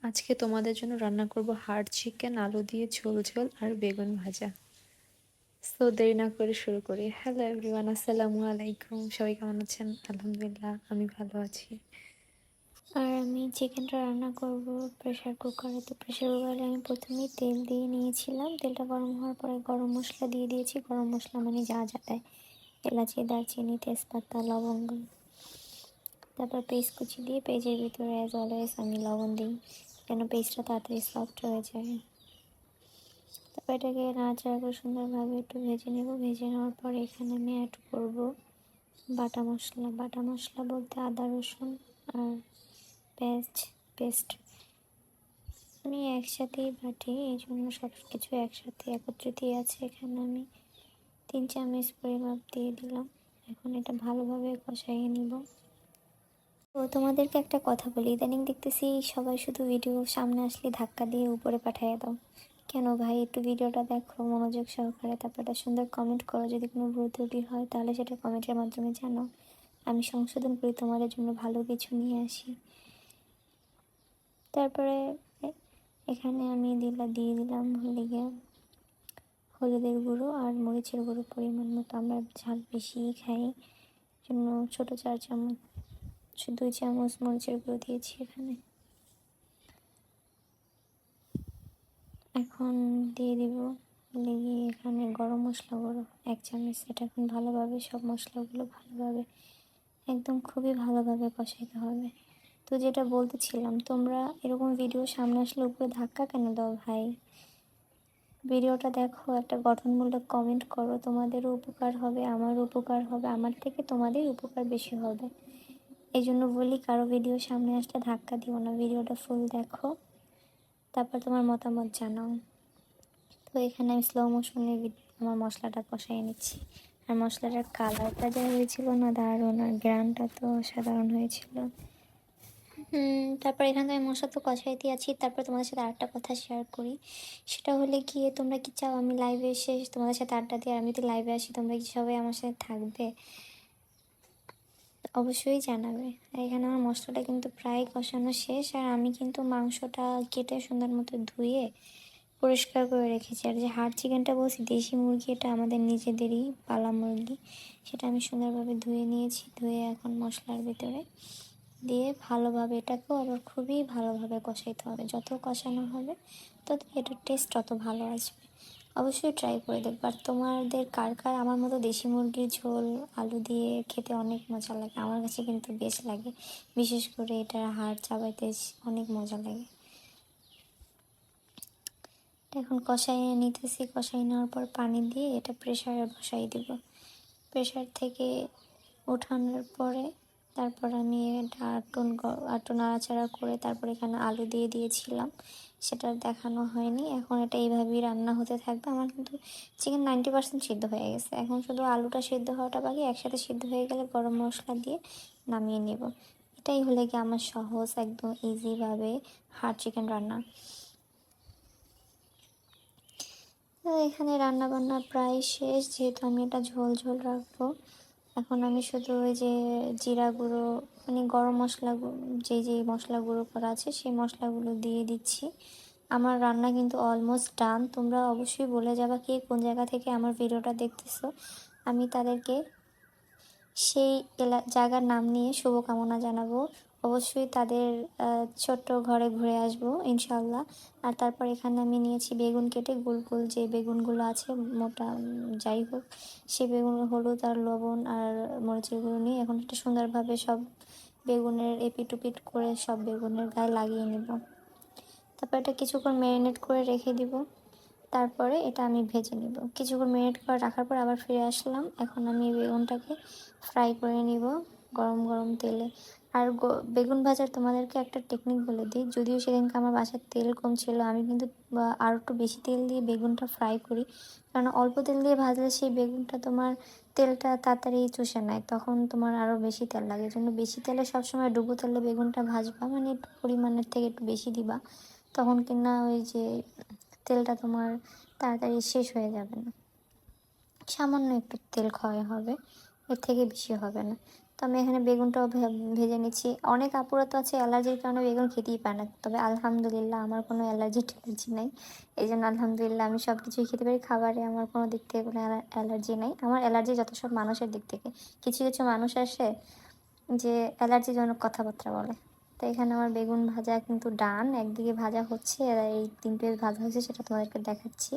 আজকে তোমাদের জন্য রান্না করব হার্ড চিকেন, আলু দিয়ে ঝোল ঝোল আর বেগুন ভাজা। সো দেরি না করে শুরু করি। হ্যালো এভরিওয়ান, আসসালামু আলাইকুম। সবাই কেমন আছেন? আলহামদুলিল্লাহ, আমি ভালো আছি। আর আমি চিকেনটা রান্না করব প্রেশার কুকারে। তো প্রেশার কুকারে আমি প্রথমেই তেল দিয়ে নিয়েছিলাম। তেলটা গরম হওয়ার পরে গরম মশলা দিয়ে দিয়েছি। গরম মশলা মানে যা যা দেয়, এলাচি, দারচিনি, তেজপাতা, লবঙ্গ, তারপর পেস্ট কুচি দিয়ে পেঁয়াজের ভিতরে অ্যাজ অলওয়েজ আমি লবণ দিই যেন পেস্টটা তাড়াতাড়ি সফট হয়ে যায়। তারপর এটাকে নাড়াচাড়া করে সুন্দরভাবে একটু ভেজে নেব। ভেজে নেওয়ার পরে এখানে আমি অ্যাড করব বাটা মশলা। বাটা মশলা বলতে আদা, রসুন আর পেঁয়াজ পেস্ট আমি একসাথেই বাটি, এই জন্য সব কিছু একসাথে একত্রিতই আছে। এখানে আমি 3 চামচ পরিমাপ দিয়ে দিলাম। এখন এটা ভালোভাবে কষাইয়ে নিব। তো তোমাদেরকে একটা কথা বলি, ইদানিং দেখতেছি সবাই শুধু ভিডিও সামনে আসলে ধাক্কা দিয়ে উপরে পাঠিয়ে দাও। কেন ভাই, একটু ভিডিওটা দেখো মনোযোগ সহকারে, তারপর একটা সুন্দর কমেন্ট করো। যদি কোনো ভুল ত্রুটি হয় তাহলে সেটা কমেন্টের মাধ্যমে জানাও, আমি সংশোধন করে তোমাদের জন্য ভালো কিছু নিয়ে আসি। তারপরে এখানে আমি দিয়ে দিলাম হলুদের গুঁড়ো আর মরিচের গুঁড়ো পরিমাণ মতো। আমরা ঝাল বেশিই খাই, জন্য ছোটো 4 চামচ, 2 চামচ মরিচের গুঁড়ো দিয়েছি এখানে। এখন দিয়ে দিব এখানে গরম মশলা গুঁড়ো 1 চামচ। এটা এখন ভালোভাবে সব মশলাগুলো ভালোভাবে একদম খুবই ভালোভাবে কষাইতে হবে। তো যেটা বলতেছিলাম, তোমরা এরকম ভিডিও সামনে আসলে উপরে ধাক্কা কেন দাও ভাই? ভিডিওটা দেখো, একটা গঠনমূলক কমেন্ট করো, তোমাদেরও উপকার হবে, আমারও উপকার হবে, আমার থেকে তোমাদের উপকার বেশি হবে। এই জন্য বলি, কারো ভিডিও সামনে আসলে ধাক্কা দিও না, ভিডিওটা ফুল দেখো, তারপর তোমার মতামত জানাও। তো এখানে আমি স্লো মোশনে আমার মশলাটা কষাই নিচ্ছি। আর মশলাটার কালারটা যা হয়েছিল না, দারুণ, আর গ্রানটা তো অসাধারণ হয়েছিল। তারপর এখানে আমি মশলা তো কষাইতে আছি। তারপর তোমাদের সাথে আরেকটা কথা শেয়ার করি, সেটা হলে গিয়ে তোমরা কি চাও আমি লাইভে এসে তোমাদের সাথে আড্ডা দিই? আর আমি তো লাইভে আসি, তোমরা কি সবাই আমার সাথে থাকবে? অবশ্যই জানাবে। আর এখানে আমার মশলাটা কিন্তু প্রায় কষানো শেষ। আর আমি কিন্তু মাংসটা কেটে সুন্দর মতো ধুয়ে পরিষ্কার করে রেখেছি। আর যে হাড় চিকেনটা বলছি, দেশি মুরগি, এটা আমাদের নিজেদেরই পালা মুরগি, সেটা আমি সুন্দরভাবে ধুয়ে নিয়েছি। ধুয়ে এখন মশলার ভিতরে দিয়ে ভালোভাবে এটাকেও আবার খুবই ভালোভাবে কষাইতে হবে। যত কষানো হবে তত এটার টেস্ট তত ভালো আসবে। অবশ্যই ট্রাই করে দেখবে। আর তোমাদের কার কার আমার মতো দেশি মুরগির ঝোল আলু দিয়ে খেতে অনেক মজা লাগে? আমার কাছে কিন্তু বেশ লাগে, বিশেষ করে এটার হাড় চাবাইতে অনেক মজা লাগে। এখন কষাইয়ে নিতেছি। কষাই নেওয়ার পর পানি দিয়ে এটা প্রেসারে বসাই দিব। প্রেসার থেকে ওঠানোর পরে তারপর আমি এটা একটু নাড়াচাড়া করে তারপর এখানে আলু দিয়ে দিয়েছিলাম, সেটা দেখানো হয়নি। এখন এটা এইভাবেই রান্না হতে থাকবে। আমার কিন্তু চিকেন 90% সিদ্ধ হয়ে গেছে, এখন শুধু আলুটা সিদ্ধ হওয়াটা বাকি। একসাথে সিদ্ধ হয়ে গেলে গরম মশলা দিয়ে নামিয়ে নেব। এটাই হলে কি আমার সহজ একদম ইজিভাবে হার্ড চিকেন রান্না। তো এখানে রান্না বান্না প্রায় শেষ, যেহেতু আমি এটা ঝোল ঝোল রাখবো। এখন আমি শুধু ওই যে জিরা গুঁড়ো, মানে গরম মশলা, যেই মশলা গুঁড়ো করা আছে সেই মশলাগুলো দিয়ে দিচ্ছি। আমার রান্না কিন্তু অলমোস্ট ডান। তোমরা অবশ্যই বলে যাবা কে কোন জায়গা থেকে আমার ভিডিওটা দেখতেছো, আমি তাদেরকে সেই জায়গার নাম নিয়ে শুভকামনা জানাবো। অবশ্যই তাদের ছোট্ট ঘরে ঘুরে আসবো ইনশাল্লাহ। আর তারপর এখানে আমি নিয়েছি বেগুন কেটে, গোল গোল যে বেগুনগুলো আছে মোটা, যাই হোক, সেই বেগুন হলুদ আর লবণ আর মরিচের গুঁড়ো নিয়ে এখন একটু সুন্দরভাবে সব বেগুনের এপিট ওপিট করে সব বেগুনের গায়ে লাগিয়ে নেব। তারপর এটা কিছুক্ষণ ম্যারিনেট করে রেখে দিব। তারপরে এটা আমি ভেজে নিব। কিছুক্ষণ ম্যারিনেট করে রাখার পর আবার ফিরে আসলাম। এখন আমি বেগুনটাকে ফ্রাই করে নিব গরম গরম তেলে। আর বেগুন ভাজার তোমাদেরকে একটা টেকনিক বলে দিই, যদিও সেদিনকে আমার বাসার তেল কম ছিল, আমি কিন্তু আরও একটু বেশি তেল দিয়ে বেগুনটা ফ্রাই করি। কারণ অল্প তেল দিয়ে ভাজলে সেই বেগুনটা তোমার তেলটা তাড়াতাড়ি চুষে নেয়, তখন তোমার আরও বেশি তেল লাগে। এই জন্য বেশি তেলে সবসময় ডুবো তেলে বেগুনটা ভাজবা, মানে একটু পরিমাণের থেকে একটু বেশি দিবা, তখন কিনা ওই যে তেলটা তোমার তাড়াতাড়ি শেষ হয়ে যাবে না। সামান্য একটু তেল ক্ষয় হবে, এর থেকে বেশি হবে না। তো আমি এখানে বেগুনটাও ভেজে নিচ্ছি। অনেক আপুরা তো আছে অ্যালার্জির কারণে বেগুন খেতেই পারে না, তবে আলহামদুলিল্লাহ আমার কোনো অ্যালার্জি নাই। এই জন্য আলহামদুলিল্লাহ আমি সব কিছুই খেতে পারি। খাবারে আমার কোনো দিক থেকে কোনো অ্যালার্জি নেই। আমার অ্যালার্জি যত সব মানুষের দিক থেকে। কিছু কিছু মানুষ আসে যে অ্যালার্জিজনক কথাবার্তা বলে। তো এখানে আমার বেগুন ভাজা কিন্তু ডান, একদিকে ভাজা হচ্ছে আর এই 3 পিস ভাজা হয়েছে সেটা তোমাদেরকে দেখাচ্ছি।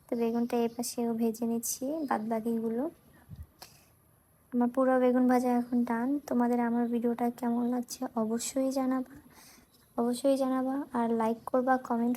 তো বেগুনটা এই পাশেও ভেজে নিচ্ছি, বাদ বাকিগুলো। আমার পুরো বেগুন ভাজা এখন ডান। তোমাদের আমার ভিডিওটা কেমন লাগছে অবশ্যই জানাবা, আর লাইক করবা, কমেন্ট